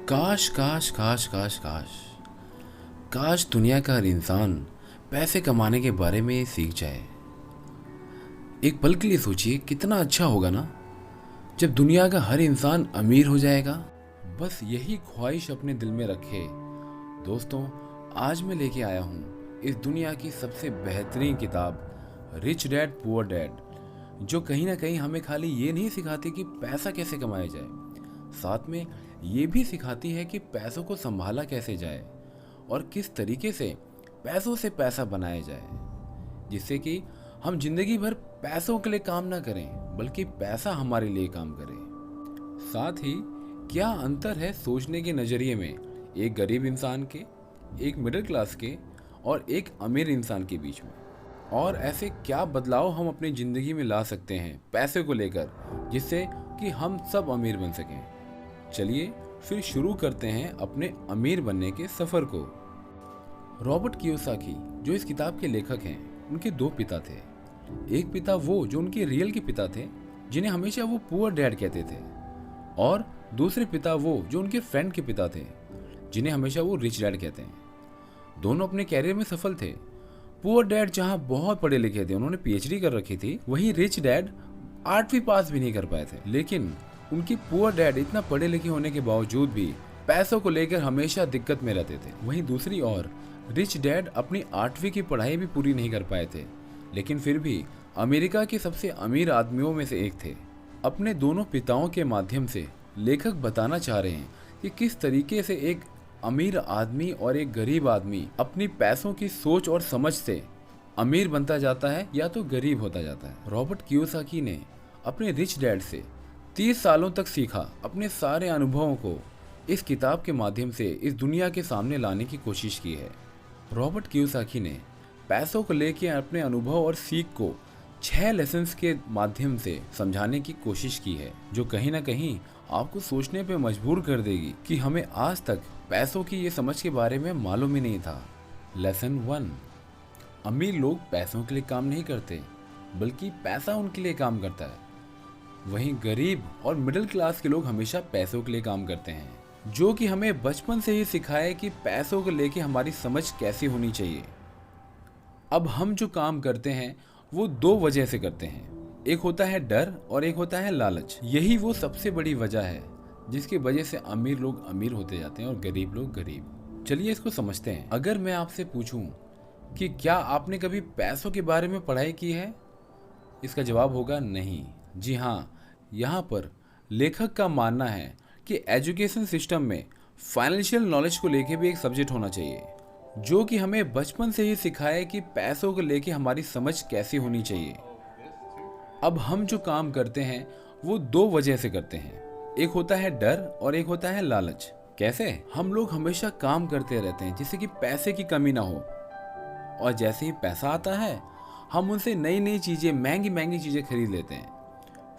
काश काश काश काश काश काश दुनिया का हर इंसान पैसे कमाने के बारे में सीख जाए। एक पल के लिए सोचिए कितना अच्छा होगा ना, जब दुनिया का हर इंसान अमीर हो जाएगा। बस यही ख्वाहिश अपने दिल में रखे। दोस्तों, आज मैं लेके आया हूँ इस दुनिया की सबसे बेहतरीन किताब रिच डैड पुअर डैड, जो कहीं ना कहीं हमें खाली ये नहीं सिखाती कि पैसा कैसे कमाया जाए, साथ में ये भी सिखाती है कि पैसों को संभाला कैसे जाए और किस तरीके से पैसों से पैसा बनाया जाए, जिससे कि हम जिंदगी भर पैसों के लिए काम ना करें बल्कि पैसा हमारे लिए काम करे। साथ ही क्या अंतर है सोचने के नज़रिए में एक गरीब इंसान के, एक मिडिल क्लास के और एक अमीर इंसान के बीच में, और ऐसे क्या बदलाव हम अपनी ज़िंदगी में ला सकते हैं पैसे को लेकर, जिससे कि हम सब अमीर बन सकें। चलिए फिर शुरू करते हैं अपने अमीर बनने के सफ़र को। रॉबर्ट कियोसाकी, जो इस किताब के लेखक हैं, उनके दो पिता थे। एक पिता वो जो उनके रियल के पिता थे, जिन्हें हमेशा वो पुअर डैड कहते थे, और दूसरे पिता वो जो उनके फ्रेंड के पिता थे, जिन्हें हमेशा वो रिच डैड कहते हैं। दोनों अपने कैरियर में सफल थे। पुअर डैड जहाँ बहुत पढ़े लिखे थे, उन्होंने पीएचडी कर रखी थी, वहीं रिच डैड 8वीं पास भी नहीं कर पाए थे। लेकिन उनके पुअर डैड इतना पढ़े लिखे होने के बावजूद भी पैसों को लेकर हमेशा दिक्कत में रहते थे। वहीं दूसरी ओर रिच डैड अपनी 8वीं की पढ़ाई भी पूरी नहीं कर पाए थे, लेकिन फिर भी अमेरिका के सबसे अमीर आदमियों में से एक थे। अपने दोनों पिताओं के माध्यम से लेखक बताना चाह रहे हैं कि किस तरीके से एक अमीर आदमी और एक गरीब आदमी अपनी पैसों की सोच और समझ से अमीर बनता जाता है या तो गरीब होता जाता है। रॉबर्ट कियोसाकी ने अपने रिच डैड से 30 सालों तक सीखा, अपने सारे अनुभवों को इस किताब के माध्यम से इस दुनिया के सामने लाने की कोशिश की है। रॉबर्ट कियोसाकी ने पैसों को लेकर अपने अनुभव और सीख को 6 लेसन्स के माध्यम से समझाने की कोशिश की है, जो कहीं ना कहीं आपको सोचने पे मजबूर कर देगी कि हमें आज तक पैसों की ये समझ के बारे में मालूम ही नहीं था। लेसन 1, अमीर लोग पैसों के लिए काम नहीं करते बल्कि पैसा उनके लिए काम करता है। वहीं गरीब और मिडिल क्लास के लोग हमेशा पैसों के लिए काम करते हैं, जो कि हमें बचपन से ही सिखाए कि पैसों को लेके हमारी समझ कैसी होनी चाहिए। अब हम जो काम करते हैं वो 2 वजह से करते हैं, एक होता है डर और एक होता है लालच। यही वो सबसे बड़ी वजह है जिसकी वजह से अमीर लोग अमीर होते जाते हैं और गरीब लोग गरीब। चलिए इसको समझते हैं। अगर मैं आपसे पूछूं कि क्या आपने कभी पैसों के बारे में पढ़ाई की है, इसका जवाब होगा नहीं। जी हाँ, यहाँ पर लेखक का मानना है कि एजुकेशन सिस्टम में फाइनेंशियल नॉलेज को लेके भी एक सब्जेक्ट होना चाहिए, जो कि हमें बचपन से ही सिखाए कि पैसों को लेके हमारी समझ कैसी होनी चाहिए। अब हम जो काम करते हैं वो 2 वजह से करते हैं, एक होता है डर और एक होता है लालच। कैसे? हम लोग हमेशा काम करते रहते हैं जिससे कि पैसे की कमी ना हो, और जैसे ही पैसा आता है हम उनसे नई नई चीज़ें, महंगी महंगी चीज़ें खरीद लेते हैं।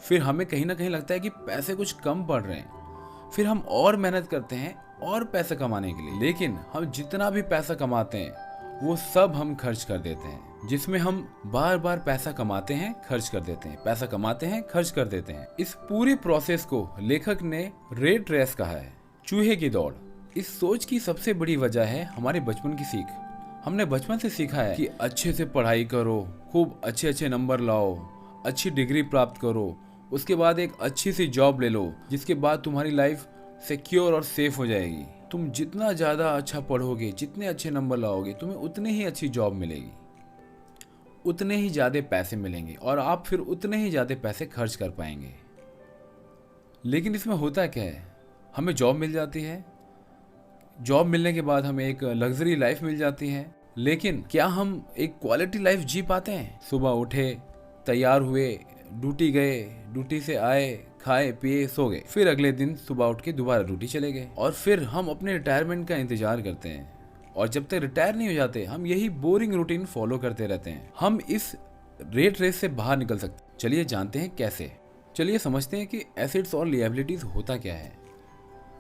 फिर हमें कहीं ना कहीं लगता है कि पैसे कुछ कम पड़ रहे हैं, फिर हम और मेहनत करते हैं और पैसा कमाने के लिए। लेकिन हम जितना भी पैसा कमाते हैं वो सब हम खर्च कर देते हैं, जिसमें हम बार बार पैसा कमाते हैं, खर्च कर देते हैं, पैसा कमाते हैं, खर्च कर देते हैं। इस पूरी प्रोसेस को लेखक ने रेट रेस कहा है, चूहे की दौड़। इस सोच की सबसे बड़ी वजह है हमारे बचपन की सीख। हमने बचपन से सीखा है कि अच्छे से पढ़ाई करो, खूब अच्छे अच्छे नंबर लाओ, अच्छी डिग्री प्राप्त करो, उसके बाद एक अच्छी सी जॉब ले लो, जिसके बाद तुम्हारी लाइफ सिक्योर और सेफ हो जाएगी। तुम जितना ज़्यादा अच्छा पढ़ोगे, जितने अच्छे नंबर लाओगे, तुम्हें उतने ही अच्छी जॉब मिलेगी, उतने ही ज़्यादा पैसे मिलेंगे और आप फिर उतने ही ज़्यादा पैसे खर्च कर पाएंगे। लेकिन इसमें होता क्या है, हमें जॉब मिल जाती है, जॉब मिलने के बाद हमें एक लग्जरी लाइफ मिल जाती है, लेकिन क्या हम एक क्वालिटी लाइफ जी पाते हैं? सुबह उठे, तैयार हुए, ड्यूटी गए, ड्यूटी से आए, खाए पिए, सो गए, फिर अगले दिन सुबह उठ के दोबारा ड्यूटी चले गए, और फिर हम अपने रिटायरमेंट का इंतजार करते हैं, और जब तक रिटायर नहीं हो जाते हम यही बोरिंग रूटीन फॉलो करते रहते हैं। हम इस रेट रेस से बाहर निकल सकते। चलिए जानते हैं कैसे। चलिए समझते हैं कि एसेट्स और लिएबिलिटीज होता क्या है।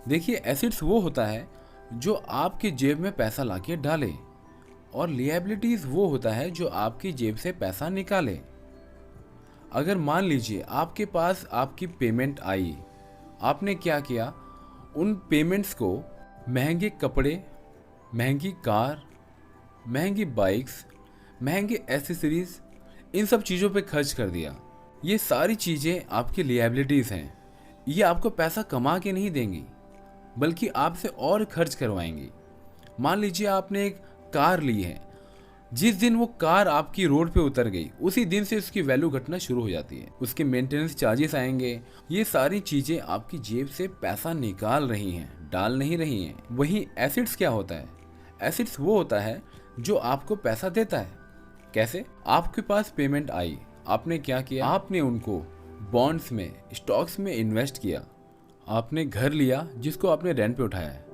देखिए, एसेट्स वो होता है जो आपकी जेब में पैसा लाके डाले, और लिएबिलिटीज वो होता है जो आपकी जेब से पैसा निकाले। अगर मान लीजिए आपके पास आपकी पेमेंट आई, आपने क्या किया, उन पेमेंट्स को महंगे कपड़े, महंगी कार, महंगी बाइक्स, महंगे एसेसरीज, इन सब चीज़ों पे खर्च कर दिया। ये सारी चीज़ें आपकी लिएबिलिटीज़ हैं। ये आपको पैसा कमा के नहीं देंगी, बल्कि आपसे और खर्च करवाएंगी। मान लीजिए आपने एक कार ली है, जिस दिन वो कार आपकी रोड पे उतर गई, उसी दिन से उसकी वैल्यू घटना शुरू हो जाती है। उसके मेंटेनेंस चार्जेस आएंगे। ये सारी चीज़ें आपकी जेब से पैसा निकाल रही हैं, डाल नहीं रही हैं। वहीं एसेट्स क्या होता है? एसेट्स वो होता है जो आपको पैसा देता है। कैसे? आपके पास पेमेंट आई, आपने क्या किया? आपने उनको बॉन्ड्स में, स्टॉक्स में इन्वेस्ट किया। आपने घर लिया जिसको आपने रेंट पे उठाया है।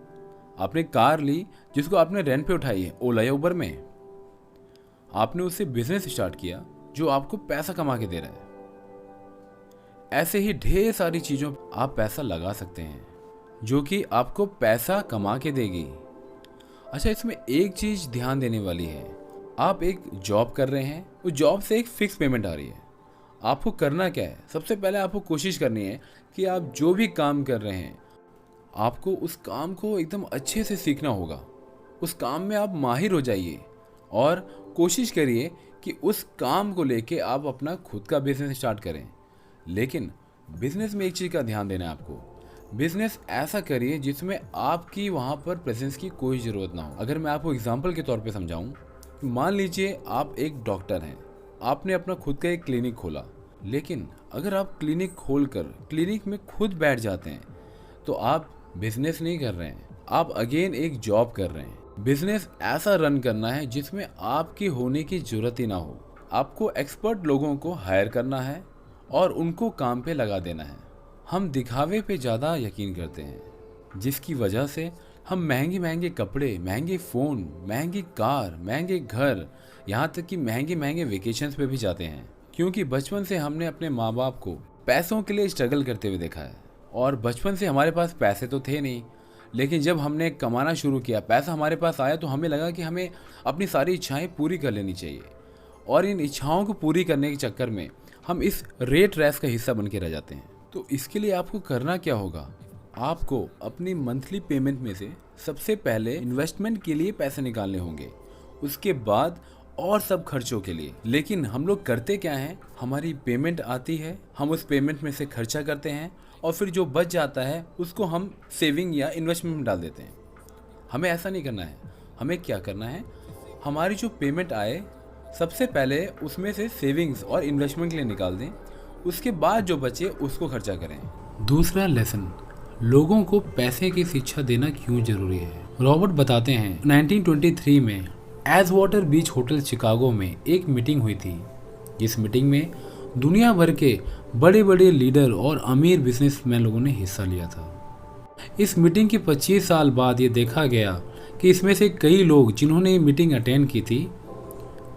आपने कार ली जिसको आपने रेंट पे उठाई है, ओला या उबर में। आपने उससे बिजनेस स्टार्ट किया जो आपको पैसा कमा के दे रहा है। ऐसे ही ढेर सारी चीज़ों आप पैसा लगा सकते हैं जो कि आपको पैसा कमा के देगी। अच्छा, इसमें एक चीज़ ध्यान देने वाली है। आप एक जॉब कर रहे हैं, उस जॉब से एक फिक्स पेमेंट आ रही है। आपको करना क्या है? सबसे पहले आपको कोशिश करनी है कि आप जो भी काम कर रहे हैं, आपको उस काम को एकदम अच्छे से सीखना होगा। उस काम में आप माहिर हो जाइए और कोशिश करिए कि उस काम को लेके आप अपना खुद का बिजनेस स्टार्ट करें। लेकिन बिजनेस में एक चीज़ का ध्यान देना है आपको। बिजनेस ऐसा करिए जिसमें आपकी वहाँ पर प्रेजेंस की कोई ज़रूरत ना हो। अगर मैं आपको एग्जांपल के तौर पे समझाऊँ, मान लीजिए आप एक डॉक्टर हैं, आपने अपना खुद का एक क्लिनिक खोला। लेकिन अगर आप क्लिनिक खोलकर क्लिनिक में खुद बैठ जाते हैं तो आप बिजनेस नहीं कर रहे हैं, आप अगेन एक जॉब कर रहे हैं। बिजनेस ऐसा रन करना है जिसमें आपकी होने की जरूरत ही ना हो। आपको एक्सपर्ट लोगों को हायर करना है और उनको काम पे लगा देना है। हम दिखावे पे ज़्यादा यकीन करते हैं, जिसकी वजह से हम महंगे महंगे कपड़े, महंगे फ़ोन, महंगी कार, महंगे घर, यहाँ तक कि महंगे महंगे वेकेशंस पे भी जाते हैं। क्योंकि बचपन से हमने अपने माँ बाप को पैसों के लिए स्ट्रगल करते हुए देखा है और बचपन से हमारे पास पैसे तो थे नहीं, लेकिन जब हमने कमाना शुरू किया, पैसा हमारे पास आया तो हमें लगा कि हमें अपनी सारी इच्छाएं पूरी कर लेनी चाहिए। और इन इच्छाओं को पूरी करने के चक्कर में हम इस रेट रेस का हिस्सा बन के रह जाते हैं। तो इसके लिए आपको करना क्या होगा? आपको अपनी मंथली पेमेंट में से सबसे पहले इन्वेस्टमेंट के लिए पैसे निकालने होंगे, उसके बाद और सब खर्चों के लिए। लेकिन हम लोग करते क्या हैं? हमारी पेमेंट आती है, हम उस पेमेंट में से खर्चा करते हैं और फिर जो बच जाता है उसको हम सेविंग या इन्वेस्टमेंट में डाल देते हैं। हमें ऐसा नहीं करना है। हमें क्या करना है? हमारी जो पेमेंट आए, सबसे पहले उसमें से सेविंग्स और इन्वेस्टमेंट के लिए निकाल दें, उसके बाद जो बचे उसको खर्चा करें। दूसरा लेसन, लोगों को पैसे की शिक्षा देना क्यों जरूरी है। रॉबर्ट बताते हैं 1923 में एजवाटर बीच होटल शिकागो में एक मीटिंग हुई थी। इस मीटिंग में दुनिया भर के बड़े बड़े लीडर और अमीर बिजनेसमैन लोगों ने हिस्सा लिया था। इस मीटिंग के 25 साल बाद ये देखा गया कि इसमें से कई लोग जिन्होंने ये मीटिंग अटेंड की थी,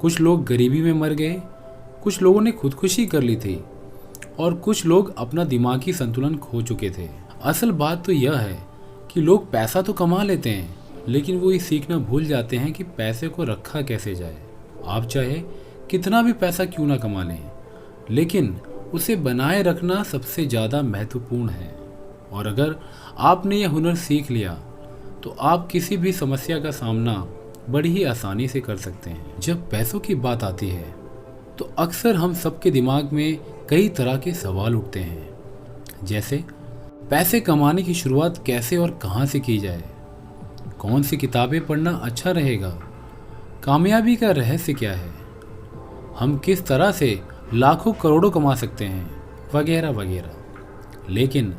कुछ लोग गरीबी में मर गए, कुछ लोगों ने खुदकुशी कर ली थी और कुछ लोग अपना दिमागी संतुलन खो चुके थे। असल बात तो यह है कि लोग पैसा तो कमा लेते हैं, लेकिन वो ये सीखना भूल जाते हैं कि पैसे को रखा कैसे जाए। आप चाहे कितना भी पैसा क्यों ना कमा लें, लेकिन उसे बनाए रखना सबसे ज़्यादा महत्वपूर्ण है। और अगर आपने यह हुनर सीख लिया तो आप किसी भी समस्या का सामना बड़ी ही आसानी से कर सकते हैं। जब पैसों की बात आती है तो अक्सर हम सबके दिमाग में कई तरह के सवाल उठते हैं, जैसे पैसे कमाने की शुरुआत कैसे और कहाँ से की जाए, कौन सी किताबें पढ़ना अच्छा रहेगा, कामयाबी का रहस्य क्या है, हम किस तरह से लाखों करोड़ों कमा सकते हैं, वगैरह वगैरह। लेकिन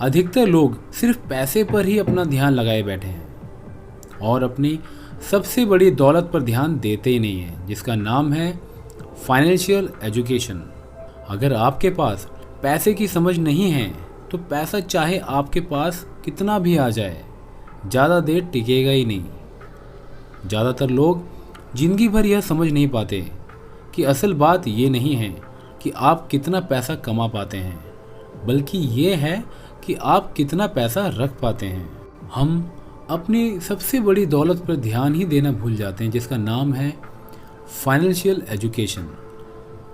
अधिकतर लोग सिर्फ पैसे पर ही अपना ध्यान लगाए बैठे हैं और अपनी सबसे बड़ी दौलत पर ध्यान देते ही नहीं हैं, जिसका नाम है फाइनेंशियल एजुकेशन। अगर आपके पास पैसे की समझ नहीं है तो पैसा चाहे आपके पास कितना भी आ जाए, ज़्यादा देर टिकेगा ही नहीं। ज़्यादातर लोग ज़िंदगी भर यह समझ नहीं पाते कि असल बात ये नहीं है कि आप कितना पैसा कमा पाते हैं, बल्कि ये है कि आप कितना पैसा रख पाते हैं। हम अपनी सबसे बड़ी दौलत पर ध्यान ही देना भूल जाते हैं, जिसका नाम है फाइनेंशियल एजुकेशन।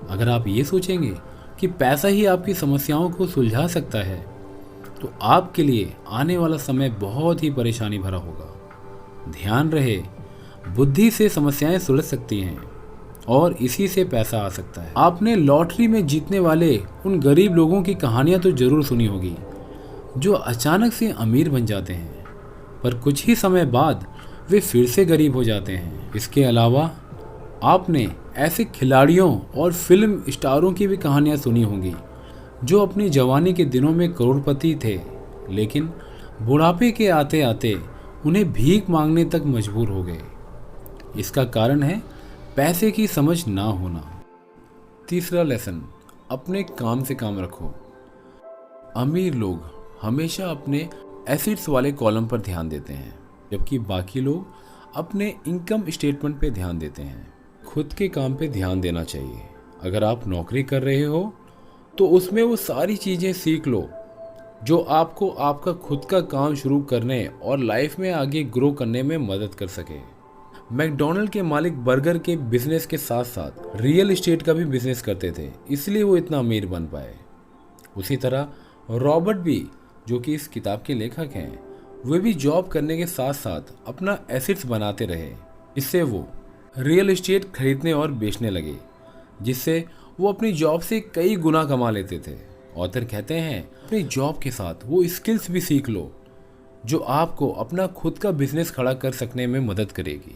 अगर आप ये सोचेंगे कि पैसा ही आपकी समस्याओं को सुलझा सकता है तो आपके लिए आने वाला समय बहुत ही परेशानी भरा होगा। ध्यान रहे, बुद्धि से समस्याएं सुलझ सकती हैं और इसी से पैसा आ सकता है। आपने लॉटरी में जीतने वाले उन गरीब लोगों की कहानियां तो जरूर सुनी होगी जो अचानक से अमीर बन जाते हैं, पर कुछ ही समय बाद वे फिर से गरीब हो जाते हैं। इसके अलावा आपने ऐसे खिलाड़ियों और फिल्म स्टारों की भी कहानियां सुनी होंगी जो अपनी जवानी के दिनों में करोड़पति थे, लेकिन बुढ़ापे के आते आते उन्हें भीख मांगने तक मजबूर हो गए। इसका कारण है पैसे की समझ ना होना। तीसरा लेसन, अपने काम से काम रखो। अमीर लोग हमेशा अपने एसेट्स वाले कॉलम पर ध्यान देते हैं, जबकि बाकी लोग अपने इनकम स्टेटमेंट पे ध्यान देते हैं। खुद के काम पे ध्यान देना चाहिए। अगर आप नौकरी कर रहे हो तो उसमें वो सारी चीज़ें सीख लो जो आपको आपका खुद का काम शुरू करने और लाइफ में आगे ग्रो करने में मदद कर सके। मैकडॉनल्ड के मालिक बर्गर के बिजनेस के साथ साथ रियल एस्टेट का भी बिजनेस करते थे, इसलिए वो इतना अमीर बन पाए। उसी तरह रॉबर्ट भी, जो कि इस किताब के लेखक हैं, वे भी जॉब करने के साथ साथ अपना एसेट्स बनाते रहे। इससे वो रियल एस्टेट खरीदने और बेचने लगे, जिससे वो अपनी जॉब से कई गुना कमा लेते थे। ऑथर कहते हैं अपनी जॉब के साथ वो स्किल्स भी सीख लो जो आपको अपना खुद का बिजनेस खड़ा कर सकने में मदद करेगी।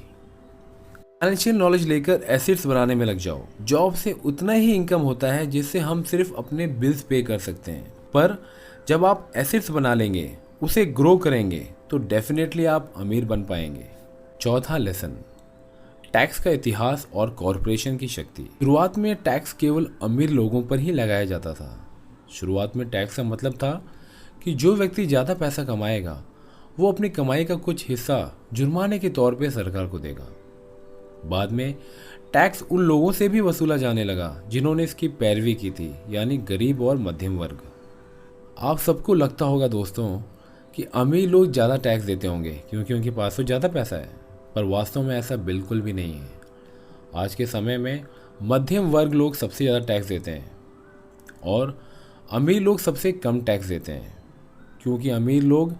फाइनेंशियल नॉलेज लेकर एसेट्स बनाने में लग जाओ। जॉब से उतना ही इनकम होता है जिससे हम सिर्फ अपने बिल्स पे कर सकते हैं, पर जब आप एसेट्स बना लेंगे, उसे ग्रो करेंगे, तो डेफिनेटली आप अमीर बन पाएंगे। चौथा लेसन, टैक्स का इतिहास और कॉरपोरेशन की शक्ति। शुरुआत में टैक्स केवल अमीर लोगों पर ही लगाया जाता था। शुरुआत में टैक्स का मतलब था कि जो व्यक्ति ज़्यादा पैसा कमाएगा वो अपनी कमाई का कुछ हिस्सा जुर्माने के तौर पे सरकार को देगा। बाद में टैक्स उन लोगों से भी वसूला जाने लगा जिन्होंने इसकी पैरवी की थी, यानी गरीब और मध्यम वर्ग। आप सबको लगता होगा दोस्तों कि अमीर लोग ज़्यादा टैक्स देते होंगे क्योंकि उनके पास तो ज़्यादा पैसा है, पर वास्तव में ऐसा बिल्कुल भी नहीं है। आज के समय में मध्यम वर्ग लोग सबसे ज़्यादा टैक्स देते हैं और अमीर लोग सबसे कम टैक्स देते हैं, क्योंकि अमीर लोग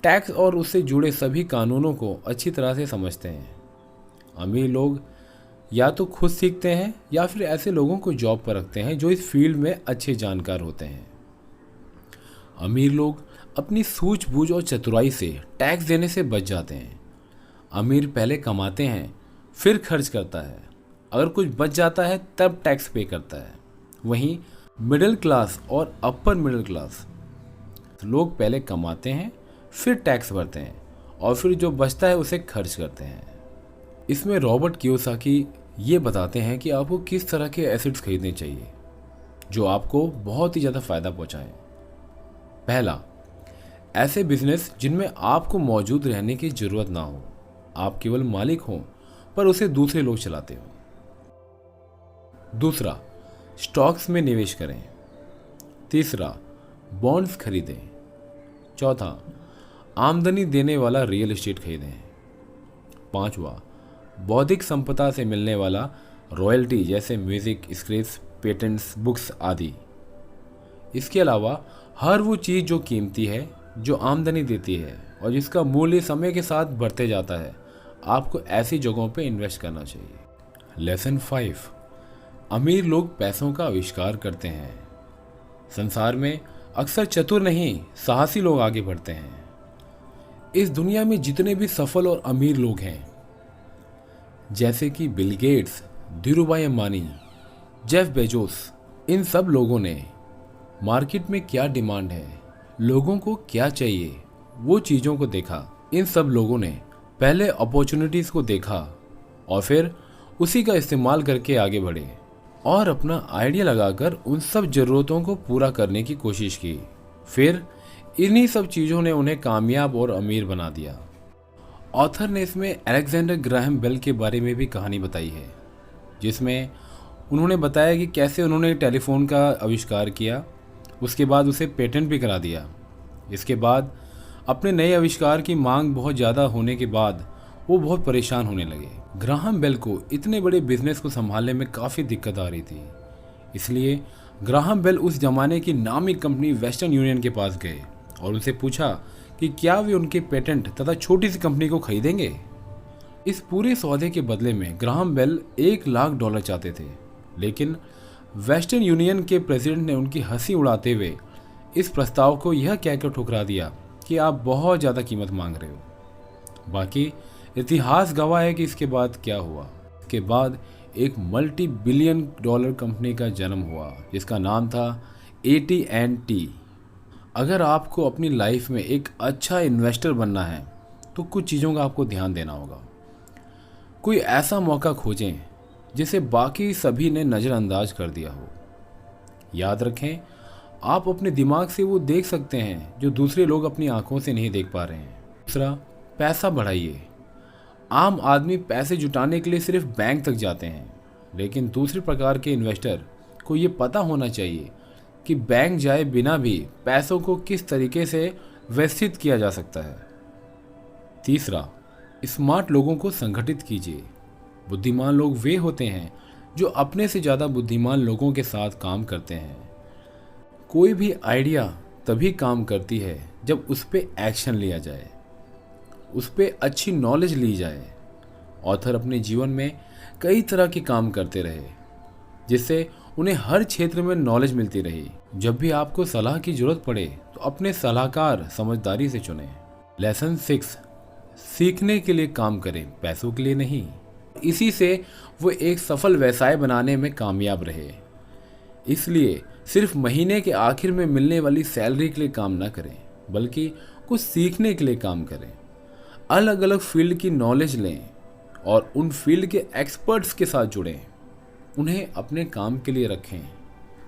टैक्स और उससे जुड़े सभी कानूनों को अच्छी तरह से समझते हैं। अमीर लोग या तो खुद सीखते हैं या फिर ऐसे लोगों को जॉब पर रखते हैं जो इस फील्ड में अच्छे जानकार होते हैं। अमीर लोग अपनी सूझबूझ और चतुराई से टैक्स देने से बच जाते हैं। अमीर पहले कमाते हैं फिर खर्च करता है, अगर कुछ बच जाता है तब टैक्स पे करता है। वहीं मिडिल क्लास और अपर मिडिल क्लास लोग पहले कमाते हैं फिर टैक्स भरते हैं और फिर जो बचता है उसे खर्च करते हैं। इसमें रॉबर्ट कियोसाकी ये बताते हैं कि आपको किस तरह के एसेट्स खरीदने चाहिए जो आपको बहुत ही ज़्यादा फ़ायदा पहुँचाएं। पहला, ऐसे बिजनेस जिनमें आपको मौजूद रहने की ज़रूरत ना हो, आप केवल मालिक हों पर उसे दूसरे लोग चलाते हो। दूसरा, स्टॉक्स में निवेश करें। तीसरा, बॉन्ड्स खरीदें। चौथा, आमदनी देने वाला रियल एस्टेट खरीदें। पांचवा, बौद्धिक संपदा से मिलने वाला रॉयल्टी जैसे म्यूजिक, स्क्रिप्ट्स, पेटेंट्स, बुक्स आदि। इसके अलावा हर वो चीज़ जो कीमती है, जो आमदनी देती है और जिसका मूल्य समय के साथ बढ़ते जाता है, आपको ऐसी जगहों पे इन्वेस्ट करना चाहिए। लेसन 5, अमीर लोग पैसों का आविष्कार करते हैं। संसार में अक्सर चतुर नहीं, साहसी लोग आगे बढ़ते हैं। इस दुनिया में जितने भी सफल और अमीर लोग हैं, जैसे कि Bill Gates, Dhirubhai Ambani, Jeff Bezos, इन सब लोगों ने मार्केट में क्या डिमांड है, लोगों को क्या चाहिए, वो चीज़ों को देखा। इन सब लोगों ने पहले अपॉर्चुनिटीज़ को देखा और फिर उसी का इस्तेमाल करके आगे बढ़े और अपना आइडिया लगाकर उन सब ज़रूरतों को पूरा करने की कोशिश की। फिर इन्हीं सब चीज़ों ने उन्हें कामयाब और अमीर बना दिया। ऑथर ने इसमें अलेक्जेंडर ग्राहम बेल के बारे में भी कहानी बताई है, जिसमें उन्होंने बताया कि कैसे उन्होंने टेलीफोन का आविष्कार किया, उसके बाद उसे पेटेंट भी करा दिया। इसके बाद अपने नए आविष्कार की मांग बहुत ज़्यादा होने के बाद वो बहुत परेशान होने लगे। ग्राहम बेल को इतने बड़े बिजनेस को संभालने में काफ़ी दिक्कत आ रही थी, इसलिए ग्राहम बेल उस जमाने की नामी कंपनी वेस्टर्न यूनियन के पास गए और उनसे पूछा कि क्या वे उनके पेटेंट तथा छोटी सी कंपनी को खरीदेंगे। इस पूरे सौदे के बदले में ग्राहम बेल $1 लाख चाहते थे, लेकिन वेस्टर्न यूनियन के प्रेसिडेंट ने उनकी हंसी उड़ाते हुए इस प्रस्ताव को यह कहकर ठुकरा दिया कि आप बहुत ज़्यादा कीमत मांग रहे हो। बाकी इतिहास गवाह है कि इसके बाद क्या हुआ। इसके बाद एक मल्टी बिलियन डॉलर कंपनी का जन्म हुआ जिसका नाम था AT&T। अगर आपको अपनी लाइफ में एक अच्छा इन्वेस्टर बनना है तो कुछ चीज़ों का आपको ध्यान देना होगा। कोई ऐसा मौका खोजें जिसे बाकी सभी ने नज़रअंदाज कर दिया हो। याद रखें, आप अपने दिमाग से वो देख सकते हैं जो दूसरे लोग अपनी आंखों से नहीं देख पा रहे हैं। दूसरा, पैसा बढ़ाइए। आम आदमी पैसे जुटाने के लिए सिर्फ बैंक तक जाते हैं, लेकिन दूसरे प्रकार के इन्वेस्टर को ये पता होना चाहिए कि बैंक जाए बिना भी पैसों को किस तरीके से व्यवस्थित किया जा सकता है। तीसरा, स्मार्ट लोगों को संगठित कीजिए। बुद्धिमान लोग वे होते हैं जो अपने से ज़्यादा बुद्धिमान लोगों के साथ काम करते हैं। कोई भी आइडिया तभी काम करती है जब उस पर एक्शन लिया जाए, उस पर अच्छी नॉलेज ली जाए। ऑथर अपने जीवन में कई तरह के काम करते रहे जिससे उन्हें हर क्षेत्र में नॉलेज मिलती रही। जब भी आपको सलाह की जरूरत पड़े तो अपने सलाहकार समझदारी से चुनें। लेसन 6, सीखने के लिए काम करें, पैसों के लिए नहीं। इसी से वो एक सफल व्यवसाय बनाने में कामयाब रहे। इसलिए सिर्फ महीने के आखिर में मिलने वाली सैलरी के लिए काम ना करें, बल्कि कुछ सीखने के लिए काम करें। अलग अलग फील्ड की नॉलेज लें और उन फील्ड के एक्सपर्ट्स के साथ जुड़ें, उन्हें अपने काम के लिए रखें।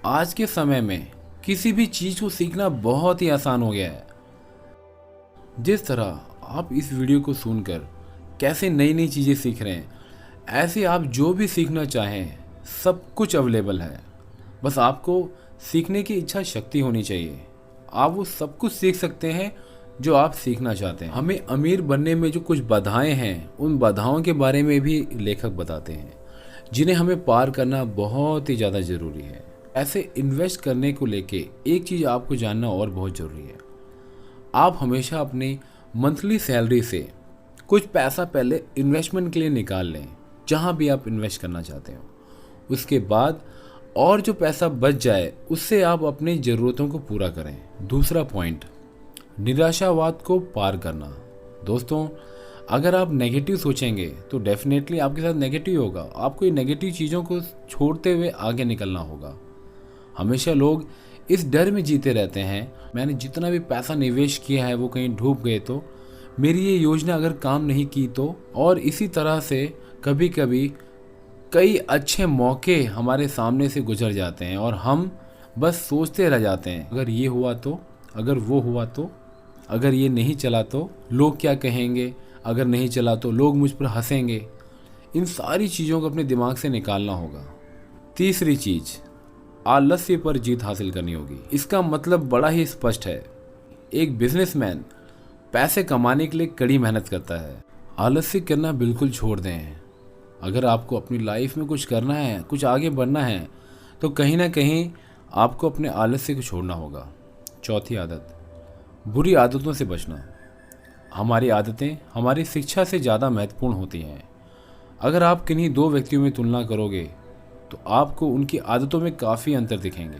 आज के समय में किसी भी चीज़ को सीखना बहुत ही आसान हो गया है। जिस तरह आप इस वीडियो को सुनकर कैसे नई नई चीज़ें सीख रहे हैं, ऐसे आप जो भी सीखना चाहें सब कुछ अवेलेबल है। बस आपको सीखने की इच्छा शक्ति होनी चाहिए। आप वो सब कुछ सीख सकते हैं जो आप सीखना चाहते हैं। हमें अमीर बनने में जो कुछ बाधाएं हैं, उन बाधाओं के बारे में भी लेखक बताते हैं जिन्हें हमें पार करना बहुत ही ज़्यादा ज़रूरी है। ऐसे इन्वेस्ट करने को लेके एक चीज़ आपको जानना और बहुत ज़रूरी है। आप हमेशा अपनी मंथली सैलरी से कुछ पैसा पहले इन्वेस्टमेंट के लिए निकाल लें, जहाँ भी आप इन्वेस्ट करना चाहते हो। उसके बाद और जो पैसा बच जाए उससे आप अपनी ज़रूरतों को पूरा करें। दूसरा पॉइंट, निराशावाद को पार करना। दोस्तों, अगर आप नेगेटिव सोचेंगे तो डेफिनेटली आपके साथ नेगेटिव होगा। आपको ये नेगेटिव चीज़ों को छोड़ते हुए आगे निकलना होगा। हमेशा लोग इस डर में जीते रहते हैं, मैंने जितना भी पैसा निवेश किया है वो कहीं डूब गए तो, मेरी ये योजना अगर काम नहीं की तो। और इसी तरह से कभी कभी कई अच्छे मौके हमारे सामने से गुजर जाते हैं और हम बस सोचते रह जाते हैं, अगर ये हुआ तो, अगर वो हुआ तो, अगर ये नहीं चला तो लोग क्या कहेंगे, अगर नहीं चला तो लोग मुझ पर हंसेंगे। इन सारी चीज़ों को अपने दिमाग से निकालना होगा। तीसरी चीज़, आलस्य पर जीत हासिल करनी होगी। इसका मतलब बड़ा ही स्पष्ट है। एक बिजनेसमैन पैसे कमाने के लिए कड़ी मेहनत करता है। आलस्य करना बिल्कुल छोड़ दें। अगर आपको अपनी लाइफ में कुछ करना है, कुछ आगे बढ़ना है, तो कहीं ना कहीं आपको अपने आलस्य को छोड़ना होगा। चौथी आदत, बुरी आदतों से बचना। हमारी आदतें हमारी शिक्षा से ज़्यादा महत्वपूर्ण होती हैं। अगर आप किन्हीं दो व्यक्तियों में तुलना करोगे तो आपको उनकी आदतों में काफ़ी अंतर दिखेंगे।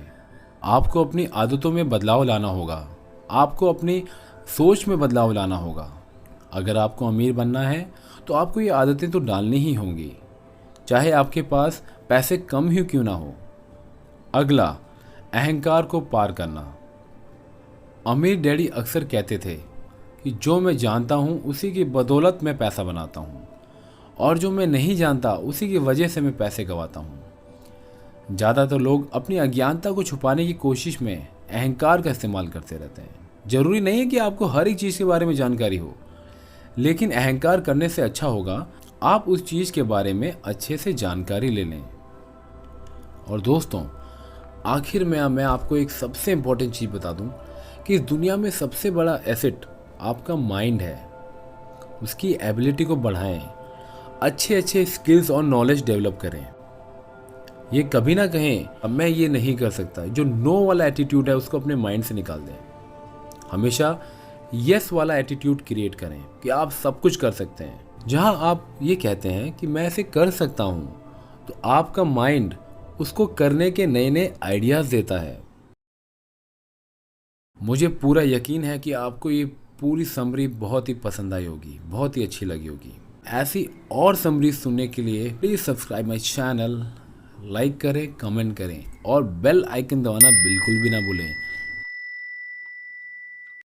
आपको अपनी आदतों में बदलाव लाना होगा। आपको अपनी सोच में बदलाव लाना होगा। अगर आपको अमीर बनना है तो आपको ये आदतें तो डालनी ही होंगी, चाहे आपके पास पैसे कम ही क्यों ना हो। अगला, अहंकार को पार करना। अमीर डैडी अक्सर कहते थे कि जो मैं जानता हूँ उसी की बदौलत मैं पैसा बनाता हूँ, और जो मैं नहीं जानता उसी की वजह से मैं पैसे गंवाता हूँ। ज़्यादातर लोग अपनी अज्ञानता को छुपाने की कोशिश में अहंकार का इस्तेमाल करते रहते हैं। ज़रूरी नहीं है कि आपको हर एक चीज़ के बारे में जानकारी हो, लेकिन अहंकार करने से अच्छा होगा आप उस चीज़ के बारे में अच्छे से जानकारी ले लें। और दोस्तों, आखिर में मैं आपको एक सबसे इम्पोर्टेंट चीज़ बता दूं कि इस दुनिया में सबसे बड़ा एसेट आपका माइंड है। उसकी एबिलिटी को बढ़ाएं, अच्छे अच्छे स्किल्स और नॉलेज डेवलप करें। ये कभी ना कहें अब मैं ये नहीं कर सकता। जो नो वाला एटीट्यूड है उसको अपने माइंड से निकाल दें। हमेशा यस वाला एटीट्यूड क्रिएट करें कि आप सब कुछ कर सकते हैं। जहां आप ये कहते हैं कि मैं इसे कर सकता हूं, तो आपका माइंड उसको करने के नए नए आइडियाज देता है। मुझे पूरा यकीन है कि आपको ये पूरी समरी बहुत ही पसंद आई होगी, बहुत ही अच्छी लगी होगी। ऐसी और समरी सुनने के लिए please subscribe my channel, like करें, कमेंट करें और बेल आइकन दबाना बिल्कुल भी ना भूलें,